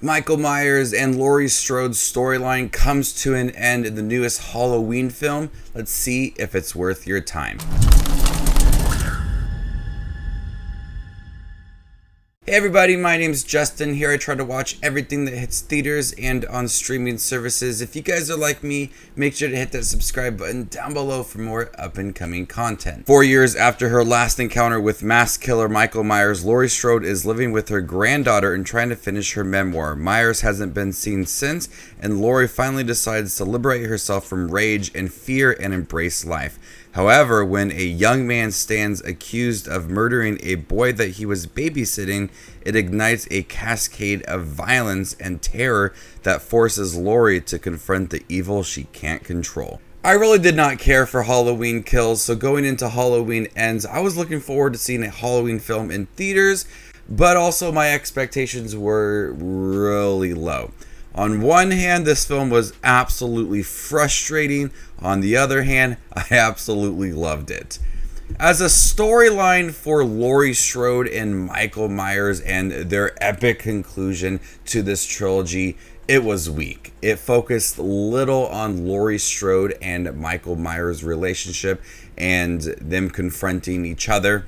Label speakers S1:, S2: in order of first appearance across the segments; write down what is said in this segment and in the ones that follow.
S1: Michael Myers and Laurie Strode's storyline comes to an end in the newest Halloween film. Let's see if it's worth your time. Hey everybody, my name's Justin here. I try to watch everything that hits theaters and on streaming services. If you guys are like me, make sure to hit that subscribe button down below for more up and coming content. 4 years after her last encounter with mass killer Michael Myers, Laurie Strode is living with her granddaughter and trying to finish her memoir. Myers hasn't been seen since, and Laurie finally decides to liberate herself from rage and fear and embrace life. However, when a young man stands accused of murdering a boy that he was babysitting, it ignites a cascade of violence and terror that forces Laurie to confront the evil she can't control. I really did not care for Halloween Kills, so going into Halloween Ends, I was looking forward to seeing a Halloween film in theaters, but also my expectations were really low. On one hand, this film was absolutely frustrating. On the other hand, I absolutely loved it. As a storyline for Laurie Strode and Michael Myers and their epic conclusion to this trilogy, it was weak. It focused little on Laurie Strode and Michael Myers' relationship and them confronting each other.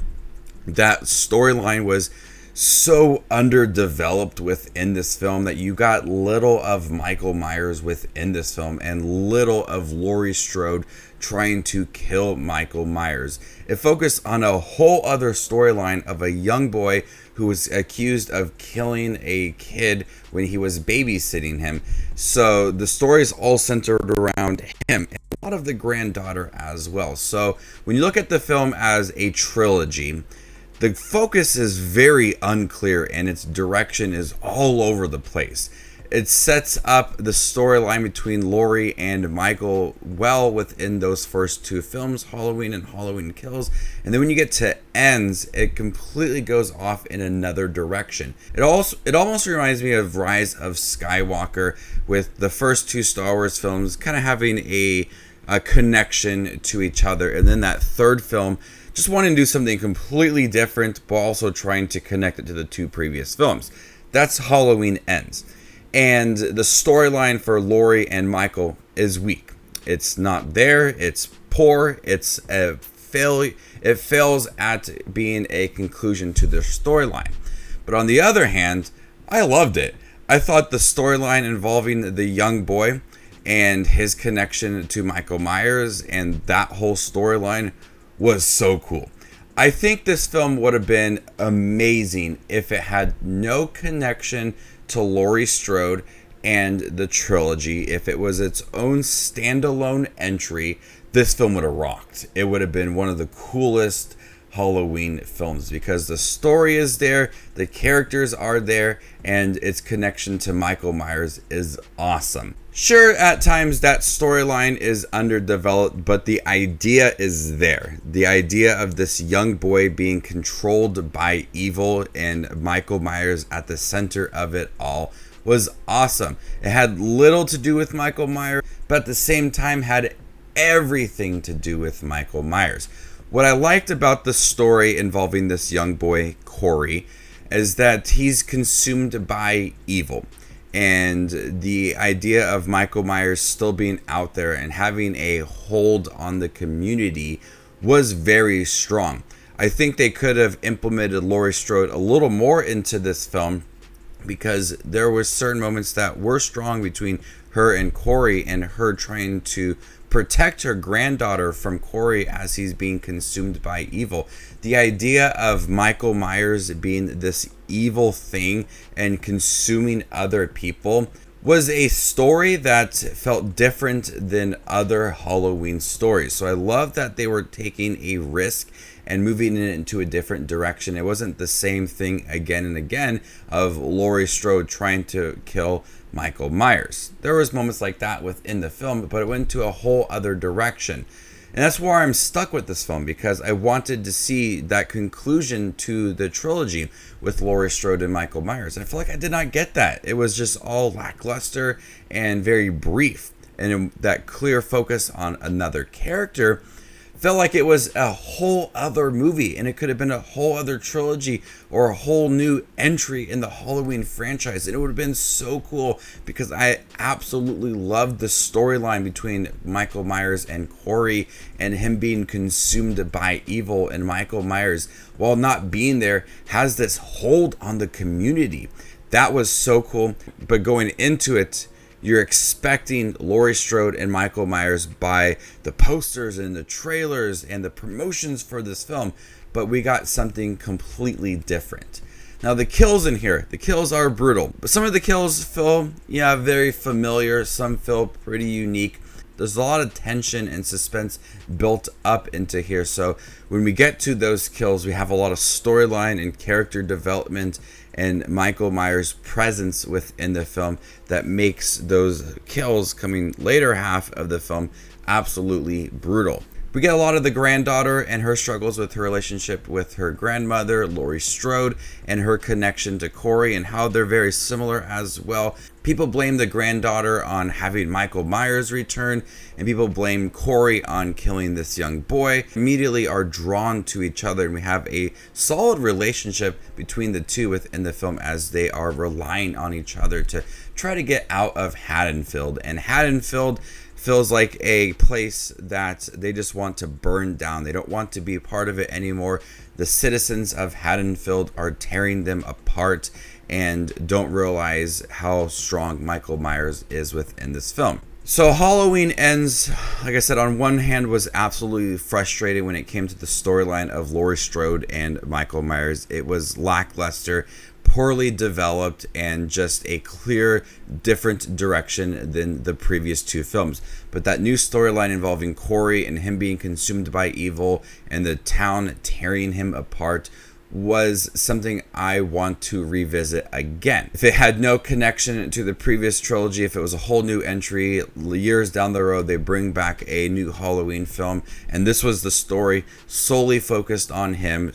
S1: That storyline was so underdeveloped within this film that you got little of Michael Myers within this film and little of Laurie Strode trying to kill Michael Myers. It focused on a whole other storyline of a young boy who was accused of killing a kid when he was babysitting him. So the story is all centered around him and a lot of the granddaughter as well. So when you look at the film as a trilogy, the focus is very unclear and its direction is all over the place. It sets up the storyline between Laurie and Michael well within those first two films, Halloween and Halloween Kills. And then when you get to Ends, it completely goes off in another direction. It almost reminds me of Rise of Skywalker, with the first two Star Wars films kind of having a connection to each other. And then that third film just wanting to do something completely different, but also trying to connect it to the two previous films. That's Halloween Ends. And the storyline for Laurie and Michael is weak. It's not there. It's poor. It's a failure. It fails at being a conclusion to their storyline. But on the other hand, I loved it. I thought the storyline involving the young boy and his connection to Michael Myers and that whole storyline was so cool. I think this film would have been amazing if it had no connection to Laurie Strode and the trilogy. If it was its own standalone entry, this film would have rocked. It would have been one of the coolest Halloween films because the story is there, the characters are there, and its connection to Michael Myers is awesome. Sure, at times that storyline is underdeveloped, but the idea is there. The idea of this young boy being controlled by evil and Michael Myers at the center of it all was awesome. It had little to do with Michael Myers, but at the same time had everything to do with Michael Myers. What I liked about the story involving this young boy, Corey, is that he's consumed by evil. And the idea of Michael Myers still being out there and having a hold on the community was very strong. I think they could have implemented Laurie Strode a little more into this film because there were certain moments that were strong between her and Corey and her trying to protect her granddaughter from Corey as he's being consumed by evil. The idea of Michael Myers being this evil thing and consuming other people was a story that felt different than other Halloween stories. So I love that they were taking a risk and moving it into a different direction. It wasn't the same thing again and again of Laurie Strode trying to kill Michael Myers. There was moments like that within the film, but it went to a whole other direction. And that's where I'm stuck with this film, because I wanted to see that conclusion to the trilogy with Laurie Strode and Michael Myers. And I feel like I did not get that. It was just all lackluster and very brief. And that clear focus on another character Felt like it was a whole other movie, and it could have been a whole other trilogy or a whole new entry in the Halloween franchise. And it would have been so cool because I absolutely loved the storyline between Michael Myers and Corey and him being consumed by evil. And Michael Myers, while not being there, has this hold on the community. That was so cool. But going into it, you're expecting Laurie Strode and Michael Myers by the posters and the trailers and the promotions for this film, but we got something completely different. Now the kills in here, the kills are brutal, but some of the kills feel, very familiar. Some feel pretty unique. There's a lot of tension and suspense built up into here. So when we get to those kills, we have a lot of storyline and character development and Michael Myers' presence within the film that makes those kills coming later half of the film absolutely brutal. We get a lot of the granddaughter and her struggles with her relationship with her grandmother, Laurie Strode, and her connection to Corey and how they're very similar as well. People blame the granddaughter on having Michael Myers return, and people blame Corey on killing this young boy. Immediately are drawn to each other, and we have a solid relationship between the two within the film as they are relying on each other to try to get out of Haddonfield. And Haddonfield feels like a place that they just want to burn down. They don't want to be a part of it anymore. The citizens of Haddonfield are tearing them apart and don't realize how strong Michael Myers is within this film. So Halloween Ends, like I said, on one hand was absolutely frustrating when it came to the storyline of Laurie Strode and Michael Myers. It was lackluster, poorly developed, and just a clear different direction than the previous two films. But that new storyline involving Corey and him being consumed by evil and the town tearing him apart was something I want to revisit again. If it had no connection to the previous trilogy, if it was a whole new entry, years down the road, they bring back a new Halloween film, and this was the story solely focused on him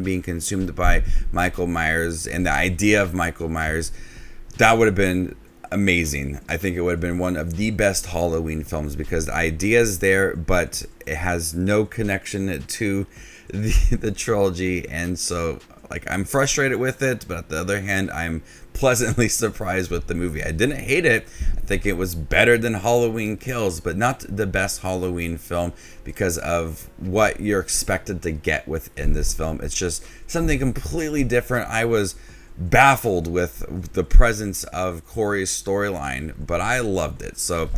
S1: being consumed by Michael Myers and the idea of Michael Myers, that would have been amazing. I think it would have been one of the best Halloween films because the idea is there, but it has no connection to the trilogy, and so I'm frustrated with it, but at the other hand, I'm pleasantly surprised with the movie. I didn't hate it. I think it was better than Halloween Kills, but not the best Halloween film because of what you're expected to get within this film. It's just something completely different. I was baffled with the presence of Corey's storyline, but I loved it. So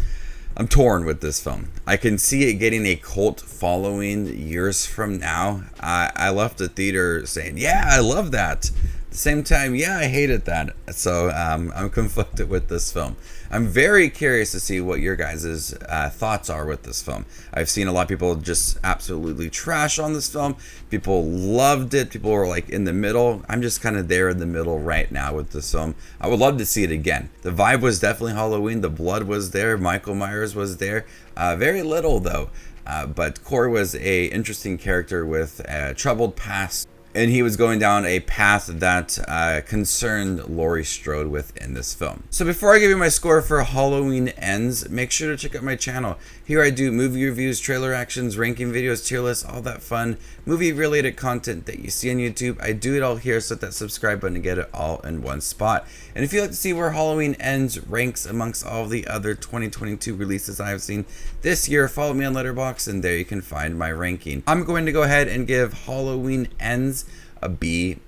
S1: I'm torn with this film. I can see it getting a cult following years from now. I left the theater saying, yeah, I love that. At the same time, yeah, I hated that. So I'm conflicted with this film. I'm very curious to see what your guys' thoughts are with this film. I've seen a lot of people just absolutely trash on this film. People loved it. People were in the middle. I'm just kind of there in the middle right now with this film. I would love to see it again. The vibe was definitely Halloween. The blood was there. Michael Myers was there. Very little though. But Corey was a interesting character with a troubled past. And he was going down a path that concerned Laurie Strode within this film. So before I give you my score for Halloween Ends, make sure to check out my channel. Here I do movie reviews, trailer actions, ranking videos, tier lists, all that fun movie-related content that you see on YouTube. I do it all here, so hit that subscribe button to get it all in one spot. And if you'd like to see where Halloween Ends ranks amongst all the other 2022 releases I've seen this year, follow me on Letterboxd, and there you can find my ranking. I'm going to go ahead and give Halloween Ends a B-.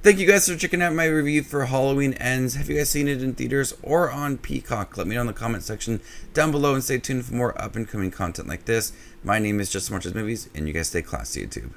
S1: Thank you guys for checking out my review for Halloween Ends. Have you guys seen it in theaters or on Peacock? Let me know in the comment section down below, and stay tuned for more up and coming content like this. My name is Just As Much As Movies, and you guys stay classy, YouTube.